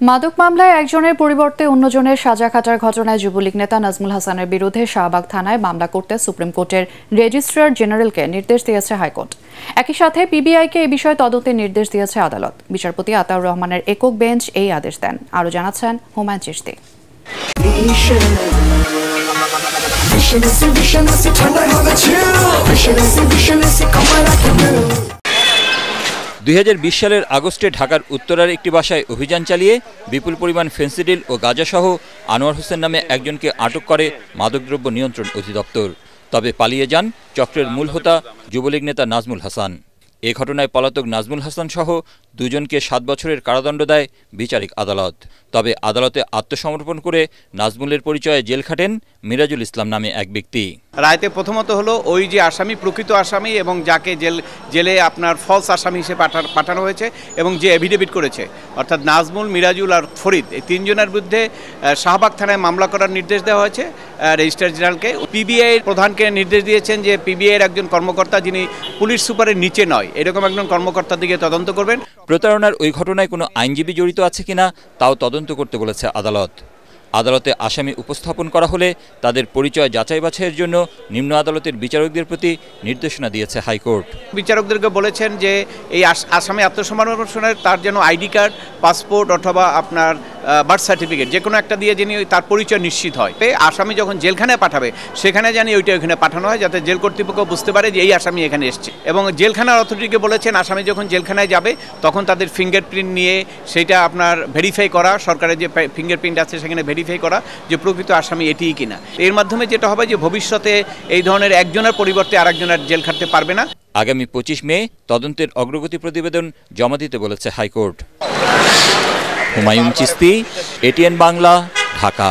মাদক মামলায় একজনের পরিবর্তে অন্যজনের সাজা খাটার ঘটনায় যুবলীগ নেতা নাজমুল হাসানের বিরুদ্ধে শাহবাগ থানায় মামলা করতে সুপ্রিম কোর্টের রেজিস্ট্রার জেনারেলকে নির্দেশ দিয়েছে হাইকোর্ট। একই সাথে পিবিআইকে এই বিষয়ে তদন্তের নির্দেশ দিয়েছে আদালত। বিচারপতি আতাউর রহমানের একক বেঞ্চ এই আদেশ দেন। আরও জানাচ্ছেন হুমায়ুন চিশতি। 2020 সালের আগস্টে ঢাকার উত্তরার একটি বাসায় অভিযান চালিয়ে বিপুল পরিমাণ ফেন্সিডিল ও গাঁজাসহ আনোয়ার হোসেন নামে একজনকে আটক করে মাদকদ্রব্য নিয়ন্ত্রণ অধিদপ্তর। তবে পালিয়ে যান চক্রের মূল হোতা যুবলীগ নেতা নাজমুল হাসান। এ ঘটনায় পলাতক নাজমুল হাসান সহ দুজনকে 7 বছরের কারাদণ্ড দেয় বিচারিক আদালত। তবে আদালতে আত্মসমর্পণ করে নাজমুলের পরিচয়ে জেল খাটেন মিরাজুল ইসলাম নামে এক ব্যক্তি। রায়তে প্রথমত হলো ওই যে আসামি প্রকৃত আসামি এবং যাকে জেলে আপনার ফলস আসামি হিসেবে পাঠানো হয়েছে এবং যে এফিডেভিট করেছে অর্থাৎ নাজমুল, মিরাজুল আর ফরিদ, এই তিনজনের বিরুদ্ধে শাহবাগ থানায় মামলা করার নির্দেশ দেওয়া হয়েছে রেজিস্ট্রার জেনারেলকে। পিবিআই প্রধানকে নির্দেশ দিয়েছেন যে পিবিআইয়ের একজন কর্মকর্তা যিনি পুলিশ সুপারের নিচে নয় এরকম একজন কর্মকর্তার দিকে তদন্ত করবেন। প্রতারণার ওই ঘটনায় কোনো আইনজীবী জড়িত আছে কিনা তাও তদন্ত করতে বলেছে আদালত। আদালতে আসামি উপস্থাপন করা হলে তাদের পরিচয় যাচাই বাছাইয়ের জন্য নিম্ন আদালতের বিচারকদের প্রতি নির্দেশনা দিয়েছে হাইকোর্ট। বিচারকদেরকে বলেছেন যে এই আসামি আত্মসমর্পণের তার যেন আইডি কার্ড, পাসপোর্ট অথবা আপনার বার্থ সার্টিফিকেট যে কোনো একটা দিয়ে যিনি তার পরিচয় নিশ্চিত হয়। আসামি যখন জেলখানায় পাঠাবে সেখানে জানি ওইটা ওইখানে পাঠানো হয় যাতে জেল কর্তৃপক্ষ বুঝতে পারে যে এই আসামি এখানে এসছে। এবং জেলখানার অথরিটিকে বলেছেন আসামি যখন জেলখানায় যাবে তখন তাদের ফিঙ্গারপ্রিন্ট নিয়ে সেটা আপনার ভেরিফাই করা, সরকারের যে ফিঙ্গারপ্রিন্ট আছে সেখানে ভেরিফাই করা যে প্রকৃত আসামি এটিই কিনা। এর মাধ্যমে যেটা হবে যে ভবিষ্যতে এই ধরনের একজনের পরিবর্তে আরেকজনের জেল খাটতে পারবে না। আগামী 25 মে তদন্তের অগ্রগতি প্রতিবেদন জমা দিতে বলেছে হাইকোর্ট। হুমায়ুন চিশতি, এটিএন বাংলা, ঢাকা।